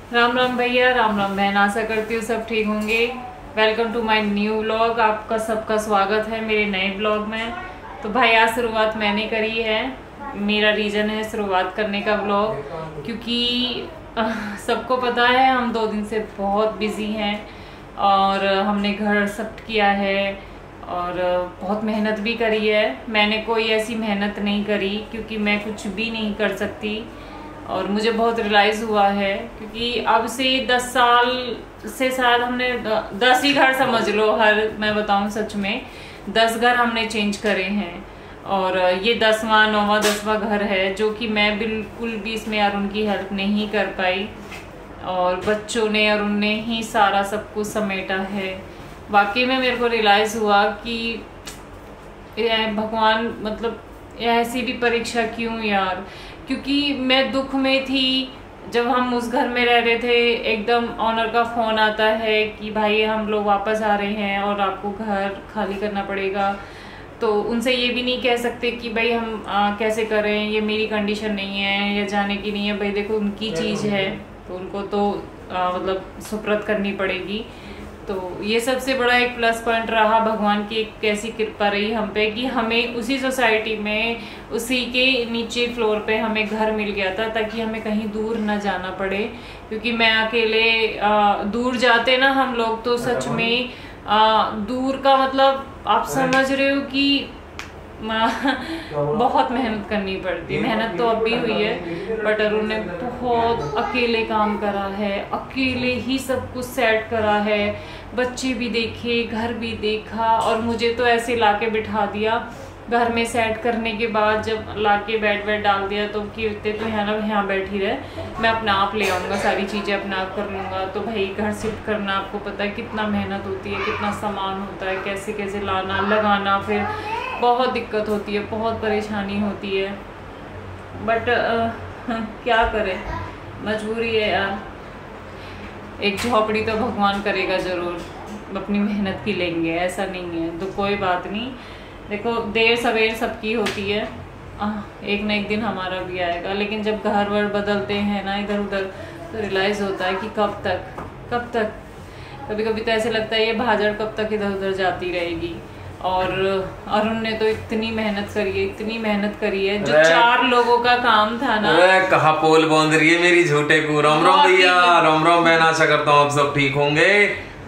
राम राम भैया, राम राम बहन। आशा करती हूँ सब ठीक होंगे। Welcome to my new vlog. आपका सबका स्वागत है मेरे नए व्लॉग में। तो भाई आज शुरुआत मैंने करी है। मेरा रीज़न है शुरुआत करने का व्लॉग, क्योंकि सबको पता है हम 2 दिन से बहुत बिजी हैं और हमने घर शिफ्ट किया है और बहुत मेहनत भी करी है। मैंने कोई ऐसी मेहनत नहीं करी क्योंकि मैं कुछ भी नहीं कर सकती और मुझे बहुत रियलाइज़ हुआ है, क्योंकि अब से 10 साल से शायद हमने 10 ही घर समझ लो, मैं बताऊं सच में 10 घर हमने चेंज करे हैं और ये 10वां 9वां 10वां घर है जो कि मैं बिल्कुल भी इसमें अरुण की हेल्प नहीं कर पाई और बच्चों ने अरुण ने ही सारा सब कुछ समेटा है। वाकई में मेरे को रियलाइज़ हुआ कि भगवान मतलब ऐसी भी परीक्षा क्यों यार, क्योंकि मैं दुख में थी जब हम उस घर में रह रहे थे। एकदम ऑनर का फ़ोन आता है कि भाई हम लोग वापस आ रहे हैं और आपको घर खाली करना पड़ेगा। तो उनसे ये भी नहीं कह सकते कि भाई हम कैसे करें, ये मेरी कंडीशन नहीं है या जाने की नहीं है। भाई देखो उनकी चीज़ है तो उनको तो मतलब सुपुर्द करनी पड़ेगी। तो ये सबसे बड़ा एक प्लस पॉइंट रहा, भगवान की एक कैसी कृपा रही हम पे कि हमें उसी सोसाइटी में उसी के नीचे फ्लोर पे हमें घर मिल गया था, ताकि हमें कहीं दूर ना जाना पड़े। क्योंकि मैं अकेले दूर जाते ना हम लोग तो सच में दूर का मतलब आप समझ रहे हो कि बहुत मेहनत करनी पड़ती। मेहनत तो अब भी हुई है बट अरुण ने बहुत अकेले काम करा है, अकेले ही सब कुछ सेट करा है। बच्चे भी देखे, घर भी देखा और मुझे तो ऐसे लाके बिठा दिया। घर में सेट करने के बाद जब लाके बेड डाल दिया तो कहते तो यहाँ बैठी रहे, मैं अपना आप ले आऊँगा, सारी चीज़ें अपना आप कर लूँगा। तो भाई घर शिफ्ट करना आपको पता है कितना मेहनत होती है, कितना सामान होता है, कैसे कैसे लाना लगाना, फिर बहुत दिक्कत होती है, बहुत परेशानी होती है। बट क्या करें, मजबूरी है यार। एक झोपड़ी तो भगवान करेगा ज़रूर, अपनी मेहनत की लेंगे, ऐसा नहीं है। तो कोई बात नहीं, देखो देर सवेर सबकी होती है, एक ना एक दिन हमारा भी आएगा। लेकिन जब घर वर बदलते हैं ना इधर उधर तो रियलाइज़ होता है कि कब तक कभी कभी तो ऐसे लगता है ये भाजड़ कब तक इधर उधर जाती रहेगी। और अरुण ने तो इतनी मेहनत करी है जो 4 लोगों का काम था ना। कहा पोल बांध रही है मेरी झूठे को। राम राम भैया, राम राम। मैं आशा करता हूँ आप सब ठीक होंगे।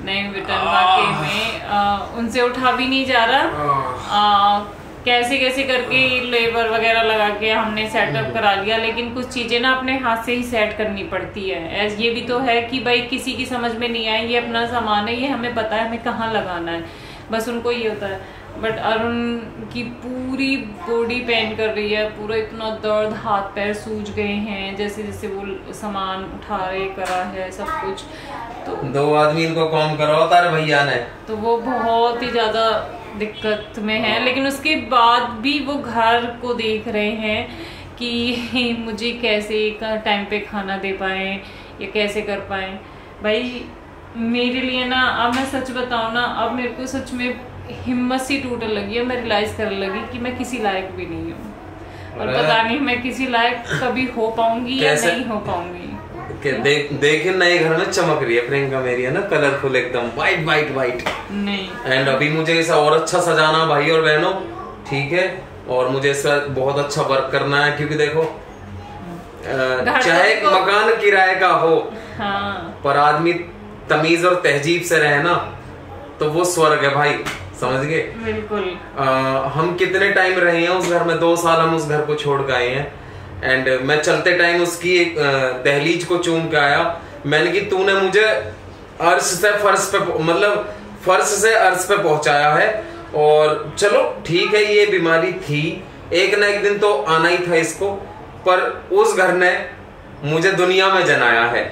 नहीं बेटा, वाकई में उनसे उठा भी नहीं जा रहा। कैसे करके लेबर वगैरह लगा के हमने सेटअप करा लिया, लेकिन कुछ चीजें ना अपने हाथ से ही सेट करनी पड़ती है। ये भी तो है कि भाई किसी की समझ में नहीं आए, ये अपना सामान है, ये हमें पता है हमें कहाँ लगाना है, बस उनको ये होता है। बट अरुण की पूरी बॉडी पेन कर रही है, पूरा इतना दर्द, हाथ पैर सूज गए हैं जैसे जैसे वो सामान उठा रहे करा है सब कुछ। तो 2 आदमी इनको काम करवाओ तारे भैया ने, तो वो बहुत ही ज्यादा दिक्कत में है। लेकिन उसके बाद भी वो घर को देख रहे हैं कि मुझे कैसे टाइम पे खाना दे पाए या कैसे कर पाए। भाई मेरे लिए ना, अब मैं सच बताऊं ना, अब मेरे को सच में हिम्मत सी टूटने लगी है। मैं रियलाइज करने लगी कि मैं किसी लायक भी नहीं हूँ और पता नहीं मैं किसी लायक कभी हो पाऊंगी या नहीं हो पाऊंगी। देखिए नए घर में चमक रही है प्रियंका मेरी, है ना, कलरफुल एकदम, वाइट नहीं। एंड अभी मुझे इसे और अच्छा सजाना भाई और बहनों, ठीक है। और मुझे इसका बहुत अच्छा वर्क करना है, क्योंकि देखो चाहे मकान किराए का हो, हाँ, पर आदमी तमीज और तहजीब से रहे ना तो वो स्वर्ग है भाई, समझ गए। बिल्कुल। हम कितने टाइम रहे हैं उस घर में, 2 साल हम उस घर को छोड़ के आए हैं। एंड मैं चलते टाइम उसकी एक दहलीज को चूम के आया। मैंने कि तूने मुझे अर्श से फर्श पे, मतलब फर्श से अर्श पे पहुंचाया है। और चलो ठीक है, ये बीमारी थी, एक ना एक दिन तो आना ही था इसको, पर उस घर ने मुझे दुनिया में जनाया है,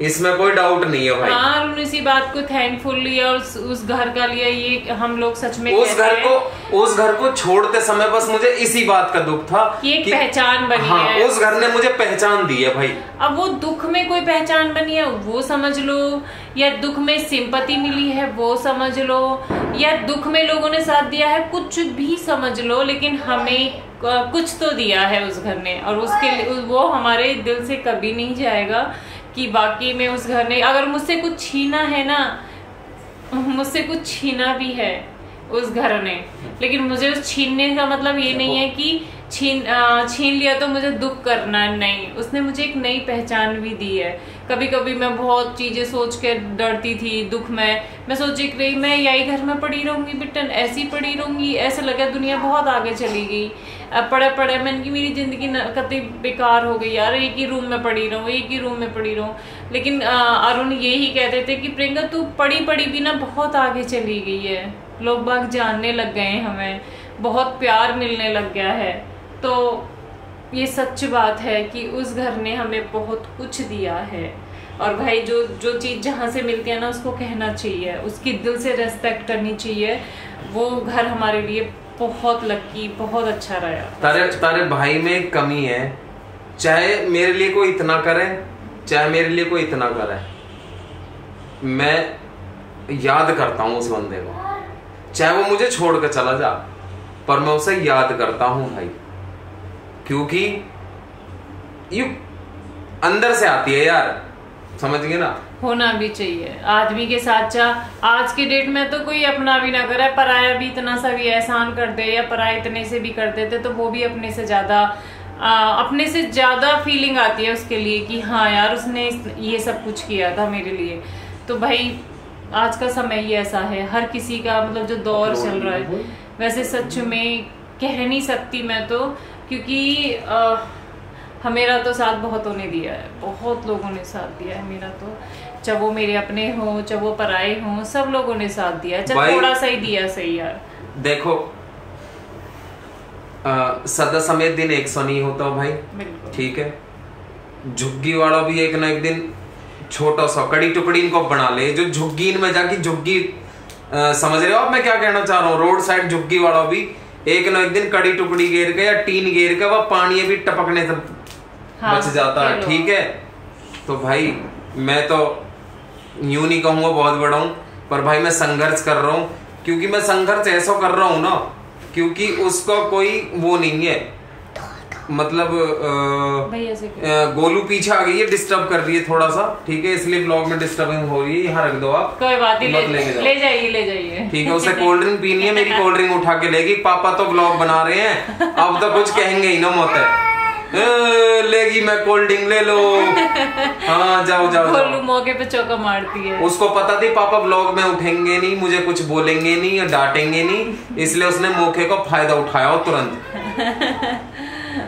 इसमें कोई डाउट नहीं है भाई। हाँ, और इसी बात को थैंकफुल लिया और उस घर का लिया। ये हम लोग सच में उस घर को छोड़ते समय बस मुझे इसी बात का दुख था कि एक पहचान बनी हाँ, है। उस घर ने मुझे पहचान दी है भाई। अब वो दुख में कोई पहचान बनी है वो समझ लो, या दुख में सिंपैथी मिली है वो समझ लो, या दुख में लोगों ने साथ दिया है, कुछ भी समझ लो, लेकिन हमें कुछ तो दिया है उस घर ने। और उसके वो हमारे दिल से कभी नहीं जाएगा कि वाकई में उस घर ने अगर मुझसे कुछ छीना है ना, मुझसे कुछ छीना भी है उस घर ने, लेकिन मुझे उस छीनने का मतलब ये नहीं है कि छीन लिया तो मुझे दुख करना है, नहीं। उसने मुझे एक नई पहचान भी दी है। कभी कभी मैं बहुत चीजें सोच के डरती थी, दुख में मैं सोची कि मैं यही घर में पड़ी रहूंगी, बिटन ऐसी पड़ी रहूंगी, ऐसे लगा दुनिया बहुत आगे चली गई। अब पड़े पड़े मैंने की मेरी जिंदगी कतई बेकार हो गई यार, एक ही रूम में पड़ी रहूं, एक ही रूम में पड़ी रहूं। लेकिन अरुण यही कहते थे कि प्रियंका तू पड़ी पड़ी भी ना बहुत आगे चली गई है, लोग बाग जानने लग गए, हमें बहुत प्यार मिलने लग गया है। तो ये सच बात है कि उस घर ने हमें बहुत कुछ दिया है। और भाई जो चीज जहाँ से मिलती है ना उसको कहना चाहिए, उसकी दिल से रेस्पेक्ट करनी चाहिए। वो घर हमारे लिए बहुत लकी, बहुत अच्छा रहा। तारे भाई में एक कमी है, चाहे मेरे लिए कोई इतना करे, चाहे मेरे लिए कोई इतना करे, मैं याद करता हूँ उस बंदे को, चाहे वो मुझे छोड़ कर चला जा, पर मैं उसे याद करता हूँ भाई, क्योंकि यू अंदर से आती है यार, समझ गए ना। होना भी चाहिए आदमी के साथ। आज के डेट में तो कोई अपना भी ना करे, पराया भी इतना सा भी एहसान कर दे या पराया इतने से भी कर देते तो वो भी अपने से ज्यादा फीलिंग आती है उसके लिए कि हाँ यार उसने ये सब कुछ किया था मेरे लिए। तो भाई आज का समय ही ऐसा है, हर किसी का मतलब जो दौर चल रहा है, वैसे सच में कह नहीं सकती मैं तो, क्योंकि मेरा तो साथ बहुतों ने दिया है, बहुत लोगों ने साथ दिया है मेरा तो, चाहे वो मेरे अपने हो चाहे वो पराए हो, सब लोगों ने साथ दिया, चाहे थोड़ा सा ही दिया सही यार। देखो सदा समेत दिन 100 नहीं होता भाई, ठीक है। झुग्गी वाला भी एक ना एक दिन छोटा सा कड़ी टुकड़ी इनको बना ले, जो झुग्गी में जाके झुग्गी समझ रहे हो आप मैं क्या कहना चाह रहा हूँ, रोड साइड झुग्गी वाला भी एक ना एक दिन कड़ी टुकड़ी घेर के या टीन घेर के वह पानी भी टपकने से बच जाता है, ठीक है। तो भाई मैं तो यूं नहीं कहूंगा बहुत बड़ा हूं, पर भाई मैं संघर्ष कर रहा हूं, क्योंकि मैं संघर्ष ऐसा कर रहा हूं ना क्योंकि उसका कोई वो नहीं है, मतलब गोलू पीछे आ गई है, डिस्टर्ब कर रही है थोड़ा सा, ठीक है, इसलिए ब्लॉग में डिस्टर्बिंग हो रही है, यहाँ रख दो आप, कोई बात नहीं, ले जाइए, ठीक है। उसे कोल्ड ड्रिंक पीनी है, मेरी कोल्ड ड्रिंक उठा के लेगी, पापा तो ब्लॉग बना रहे हैं, अब तो कुछ कहेंगे ही ना, मोते लेगी मैं कोल्ड ड्रिंक ले लो, हाँ जाओ जाओ जाओ। मौके पे चौका मारती है, उसको पता थी पापा ब्लॉग में उठेंगे नहीं, मुझे कुछ बोलेंगे नहीं, डांटेंगे नहीं, इसलिए उसने मौके का फायदा उठाया हो तुरंत।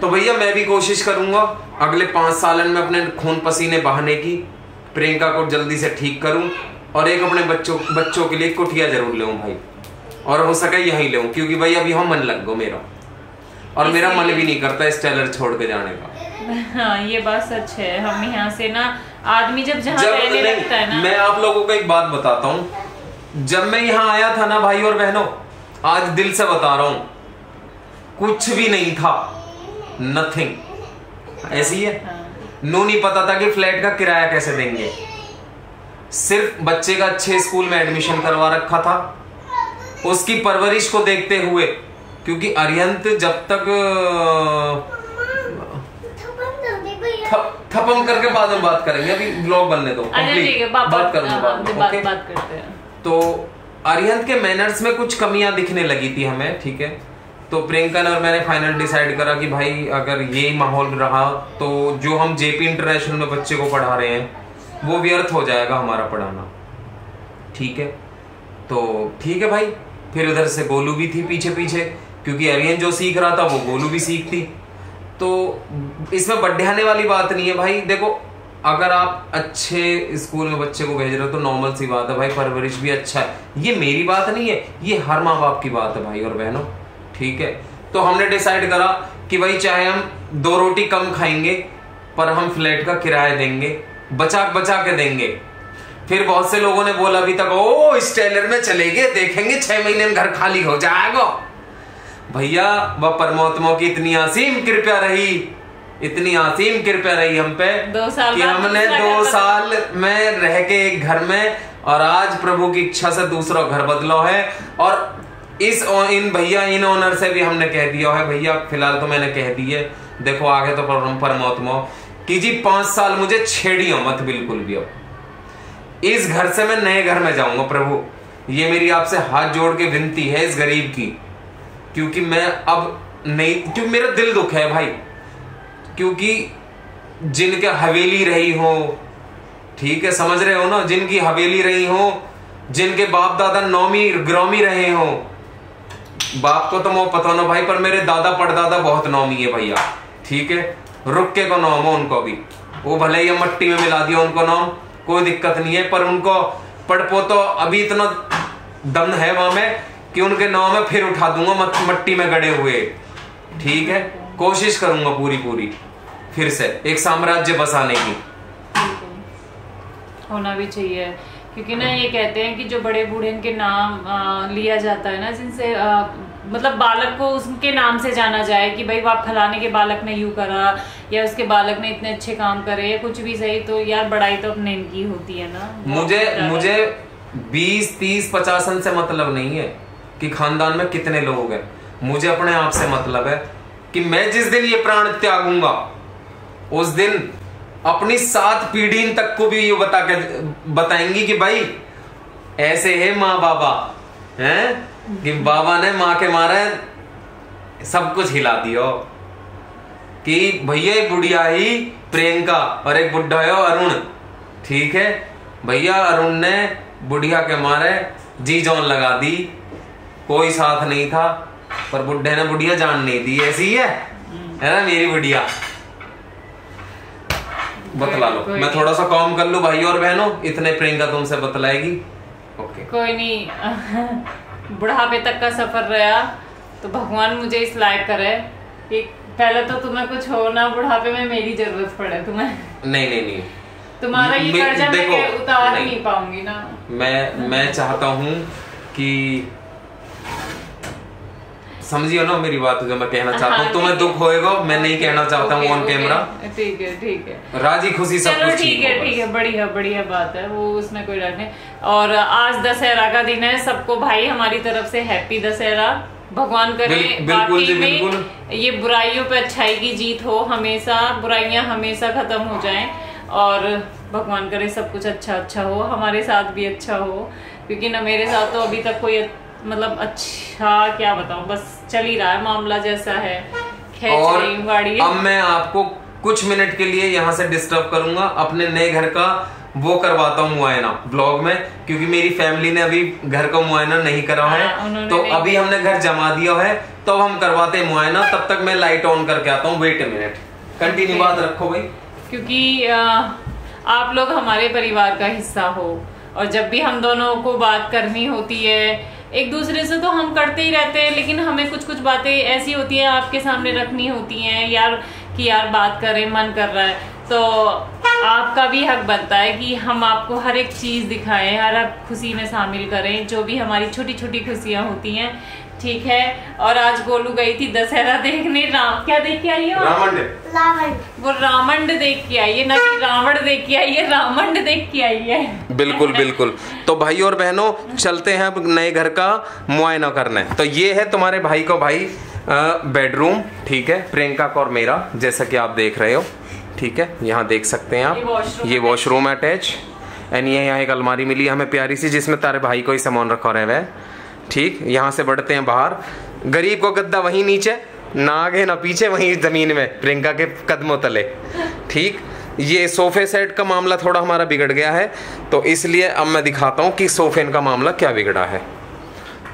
तो भैया मैं भी कोशिश करूंगा अगले 5 सालन में अपने खून पसीने बहाने की, प्रियंका को जल्दी से ठीक करूं और एक अपने बच्चों के लिए कुटिया जरूर ले भाई, और हो सके यहीं ले, क्योंकि भाई अभी हम मन लग गो मेरा, और मेरा मन भी नहीं करता इस टेलर छोड़ के जाने का। हाँ ये बात सच है, हम यहाँ से ना आदमी जब रहने लगता है ना। मैं आप लोगों को एक बात बताता हूँ, जब मैं यहाँ आया था ना भाई और बहनों, आज दिल से बता रहा हूँ, कुछ भी नहीं था, नथिंग, ऐसी है। नो नहीं पता था कि फ्लैट का किराया कैसे देंगे, सिर्फ बच्चे का अच्छे स्कूल में एडमिशन करवा रखा था, उसकी परवरिश को देखते हुए, क्योंकि अरिहंत जब तक थपम करके बाद में बात करेंगे, अभी ब्लॉग बनने दो, बात करते हैं। तो अरिहंत के मैनर्स में कुछ कमियां दिखने लगी थी हमें, ठीक है। तो प्रियंका ने और मैंने फाइनल डिसाइड करा कि भाई अगर ये माहौल रहा तो जो हम जेपी इंटरनेशनल में बच्चे को पढ़ा रहे हैं वो व्यर्थ हो जाएगा हमारा पढ़ाना, ठीक है। तो ठीक है भाई, फिर उधर से गोलू भी थी पीछे पीछे, क्योंकि अरियन जो सीख रहा था वो गोलू भी सीखती, तो इसमें बढ़ाने वाली बात नहीं है भाई। देखो अगर आप अच्छे स्कूल में बच्चे को भेज रहे हो तो नॉर्मल सी बात है भाई, परवरिश भी अच्छा है, ये मेरी बात नहीं है, ये हर माँ बाप की बात है भाई और बहनों, ठीक है। तो हमने डिसाइड करा कि भाई चाहे हम 2 रोटी कम खाएंगे पर हम फ्लैट का किराया देंगे, बचा के देंगे। फिर बहुत से लोगों ने बोला अभी तक, ओ इस टेलर में चले गए, देखेंगे 6 महीने में घर खाली हो जाएगा। भैया वह परमात्मा की इतनी असीम कृपा रही, इतनी असीम कृपा रही हम पे 2 साल कि हमने 2 साल में रह के एक घर में, और आज प्रभु की इच्छा से दूसरा घर बदला है। और इन ओनर से भी हमने कह दिया है, भैया फिलहाल तो मैंने कह दी है, देखो आगे तो परमात्मा कि जी 5 साल मुझे छेड़ियो मत बिल्कुल भी। अब इस घर से मैं नए घर में जाऊंगा प्रभु, ये मेरी आपसे हाथ जोड़ के विनती है इस गरीब की, क्योंकि मैं अब नहीं, क्योंकि मेरा दिल दुख है भाई, क्योंकि जिनके हवेली रही हो, ठीक है समझ रहे हो ना, जिनकी हवेली रही हो, जिनके बाप दादा नौमी ग्रामी रहे हो, बाप को तो मैं पता ना भाई, पर मेरे दादा परदादा बहुत नौमी है भैया, ठीक है, रुक्के को नाम हो उनको भी, वो भले ही मट्टी में मिला दिया उनको नाम, कोई दिक्कत नहीं है, पर उनको पड़पो तो अभी इतना दम है वहां में कि उनके नाम में फिर उठा दूंगा मट्टी में गड़े हुए, ठीक है, कोशिश करूंगा पूरी फिर से एक साम्राज्य बसाने की। होना भी चाहिए, क्योंकि ना ये कहते हैं कि जो बड़े बूढ़े के नाम लिया जाता है ना, जिनसे मतलब बालक को उसके नाम से जाना जाए कि भाई आप फलाने के बालक ने यूं करा, या उसके बालक ने इतने अच्छे काम करे, या कुछ भी सही, तो यार बड़ाई तो अपने इनकी होती है ना। मुझे 20, 30, 50 से मतलब नहीं है कि खानदान में कितने लोग हैं, मुझे अपने आप से मतलब है कि मैं जिस दिन ये प्राण त्यागूंगा उस दिन अपनी 7 पीढ़ी तक को भी ये बताएंगी कि भाई ऐसे है माँ बाबा हैं, कि बाबा ने माँ के मारे सब कुछ हिला दियो, कि भैया एक बुढ़िया ही प्रियंका और एक बुढ़ा है अरुण, ठीक है भैया, अरुण ने बुढ़िया के मारे जी जान लगा दी, कोई साथ नहीं था, पर बुढ़े ने बुढ़िया जान नहीं दी, ऐसी है ना मेरी बुढ़िया। बतला लो, मैं थोड़ा सा काम कर लूं भाई और बहनों, इतने प्रियंका तुमसे बतलाएगी। ओके कोई नहीं, बुढ़ापे तक का सफर रहा तो भगवान मुझे इस लायक करे कि पहले तो तुम्हें कुछ हो ना, बुढ़ापे में मेरी जरूरत पड़े तुम्हें। नहीं तुम्हारा ये कर्जा मैं उतार नहीं पाऊंगी ना। मैं चाहता हूँ कि समझिए ना मेरी बात, जो मैं कहना चाहता हूँ, तुम्हें दुख होएगा, मैं नहीं कहना चाहता हूँ ऑन कैमरा, ठीक है, राजी खुशी सब कुछ ठीक है, बढ़िया बात है, वो उसमें कोई डर नहीं। और आज दशहरा का दिन है, सबको भाई हमारी तरफ से हैप्पी दशहरा, भगवान करे बाकी में ये बुराइयों पे अच्छाई की जीत हो, हमेशा बुराइयां हमेशा खत्म हो जाएं, और भगवान करे सब कुछ अच्छा हो, हमारे साथ भी अच्छा हो, क्योंकि ना मेरे साथ तो अभी तक कोई मतलब अच्छा क्या बताऊं, बस चल ही रहा है मामला जैसा है, और अब मैं आपको कुछ मिनट के लिए यहाँ से डिस्टर्ब करूंगा, अपने नए घर का वो करवाता हूँ मुआयना ब्लॉग में, क्योंकि मेरी फैमिली ने अभी घर का मुआयना नहीं करा है, तो अभी हमने घर जमा दिया है, तो हम करवाते हैं मुआयना, तब तक मैं लाइट ऑन करके आता हूँ, वेट ए मिनट, कंटिन्यू बात रखो भाई, क्योंकि आप लोग हमारे परिवार का हिस्सा हो, और जब भी हम दोनों को बात करनी होती है एक दूसरे से तो हम करते ही रहते हैं, लेकिन हमें कुछ बातें ऐसी होती हैं आपके सामने रखनी होती हैं यार, कि यार बात करें, मन कर रहा है, तो आपका भी हक बनता है कि हम आपको हर एक चीज दिखाएं, हर एक खुशी में शामिल करें, जो भी हमारी छोटी छोटी खुशियां होती हैं, ठीक है। और आज गोलू गई थी दशहरा देखने, क्या देख के आई हो? वो रावण देख के आई है, ना कि रावण देख के आई है, रावण देख के आई है। बिल्कुल। तो भाई और बहनों चलते हैं अब नए घर का मुआयना करने। तो ये है तुम्हारे भाई को भाई बेडरूम, ठीक है, प्रियंका का और मेरा, जैसा कि आप देख रहे हो, ठीक है, यहाँ देख सकते हैं आप, ये वॉशरूम अटैच, एंड ये यहाँ एक अलमारी मिली हमें प्यारी सी, जिसमें तारे भाई को ही सामान रखा रहे हुए, ठीक। यहाँ से बढ़ते हैं बाहर, गरीब को गद्दा वहीं नीचे, ना आगे ना पीछे, वहीं जमीन में प्रियंका के कदमों तले, ठीक। ये सोफे सेट का मामला थोड़ा हमारा बिगड़ गया है, तो इसलिए अब मैं दिखाता हूँ कि सोफे का मामला क्या बिगड़ा है।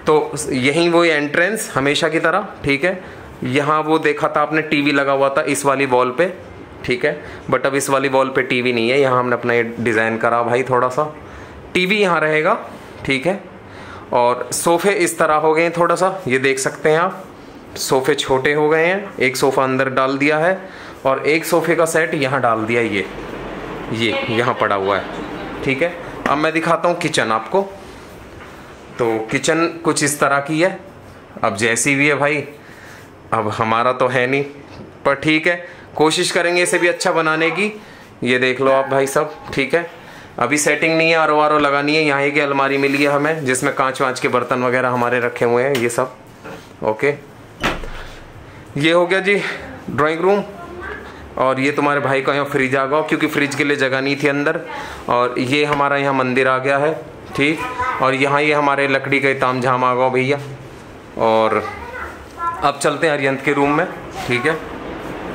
तो यहीं वो एंट्रेंस हमेशा की तरह, ठीक है, यहाँ वो देखा था आपने टीवी लगा हुआ था इस वाली वॉल पे, ठीक है, बट अब इस वाली वॉल पे टीवी नहीं है, यहाँ हमने अपना ये डिज़ाइन करा भाई, थोड़ा सा टीवी यहाँ रहेगा, ठीक है। और सोफे इस तरह हो गए हैं, थोड़ा सा ये देख सकते हैं आप, सोफे छोटे हो गए हैं, एक सोफ़ा अंदर डाल दिया है, और एक सोफे का सेट यहाँ डाल दिया, ये यहाँ पड़ा हुआ है, ठीक है। अब मैं दिखाता हूँ किचन आपको। तो किचन कुछ इस तरह की है, अब जैसी भी है भाई, अब हमारा तो है नहीं, पर ठीक है, कोशिश करेंगे इसे भी अच्छा बनाने की। ये देख लो आप भाई सब, ठीक है, अभी सेटिंग नहीं है, आरो लगानी है। यहाँ की अलमारी मिली है हमें, जिसमें कांच वाँच के बर्तन वगैरह हमारे रखे हुए हैं, ये सब ओके। ये हो गया जी ड्राइंग रूम, और ये तुम्हारे भाई का यहाँ फ्रिज आ गया क्योंकि फ्रिज के लिए जगह नहीं थी अंदर। और ये हमारा यहाँ मंदिर आ गया है, ठीक। और यहाँ ये हमारे लकड़ी का तामझाम आ गया भैया। और अब चलते हैं अरिहंत के रूम में, ठीक है।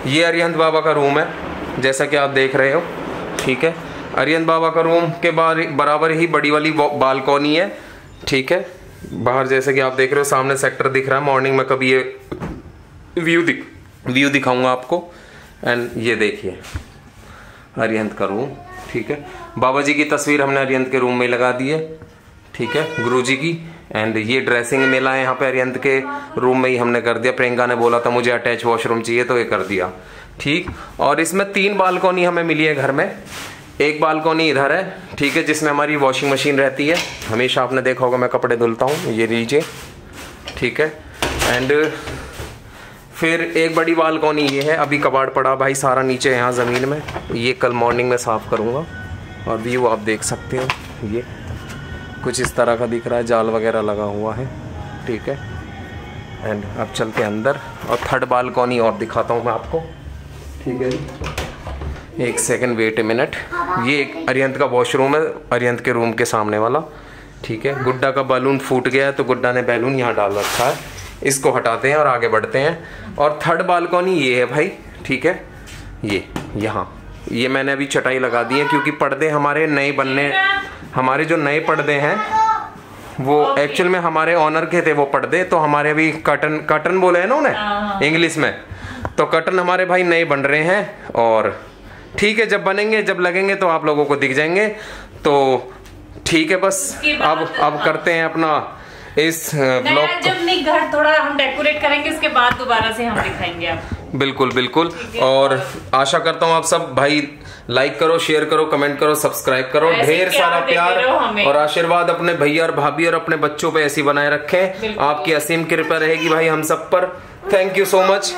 ये अरिहंत बाबा का रूम है जैसा कि आप देख रहे हो, ठीक है। अरिहंत बाबा का रूम के बराबर ही बड़ी वाली बालकनी है, ठीक है। बाहर जैसे कि आप देख रहे हो सामने सेक्टर दिख रहा है। मॉर्निंग में कभी ये व्यू दिखाऊंगा आपको। एंड ये देखिए अरिहंत का रूम, ठीक है। बाबा जी की तस्वीर हमने अरिहंत के रूम में लगा दी है, ठीक है, गुरुजी की। एंड ये ड्रेसिंग मिला है यहाँ पे अरिहंत के रूम में ही हमने कर दिया। प्रियंका ने बोला था मुझे अटैच वॉशरूम चाहिए तो ये कर दिया, ठीक। और इसमें 3 बालकनी हमें मिली है घर में। एक बालकनी इधर है, ठीक है, जिसमें हमारी वॉशिंग मशीन रहती है। हमेशा आपने देखा होगा मैं कपड़े धुलता हूँ, ये लीजिए, ठीक है। एंड फिर एक बड़ी बालकनी ये है। अभी कबाड़ पड़ा भाई सारा नीचे यहाँ ज़मीन में, ये कल मॉर्निंग में साफ़ करूँगा। और व्यू आप देख सकते हो, ये कुछ इस तरह का दिख रहा है, जाल वगैरह लगा हुआ है, ठीक है। एंड अब चलते हैं अंदर और थर्ड बालकनी और दिखाता हूँ मैं आपको, ठीक है। एक सेकंड, वेट ए मिनट। ये एक अरिहंत का वॉशरूम है, अरिहंत के रूम के सामने वाला, ठीक है। गुड्डा का बैलून फूट गया है तो गुड्डा ने बैलून यहाँ डाल रखा है, इसको हटाते हैं और आगे बढ़ते हैं। और थर्ड बालकनी ये है भाई, ठीक है। ये यहाँ ये मैंने अभी चटाई लगा दी है क्योंकि पर्दे हमारे नए बनने, हमारे जो नए पर्दे हैं वो एक्चुअल में हमारे ऑनर के थे वो पर्दे, तो हमारे अभी कर्टन बोले हैं ना उन्हें इंग्लिश में, तो कर्टन हमारे भाई नए बन रहे हैं। और ठीक है, जब बनेंगे जब लगेंगे तो आप लोगों को दिख जाएंगे। तो ठीक है, बस अब करते हैं अपना इस ब्लॉग को। जब नहीं घर थोड़ा हम डेकोरेट करेंगे उसके बाद दोबारा से हम दिखाएंगे आपको। बिल्कुल बिल्कुल। और आशा करता हूँ आप सब भाई लाइक करो, शेयर करो, कमेंट करो, सब्सक्राइब करो। ढेर सारा प्यार और आशीर्वाद अपने भैया और भाभी और अपने बच्चों पे ऐसी बनाए रखें। आपकी असीम कृपा रहेगी भाई हम सब पर। Thank you so much.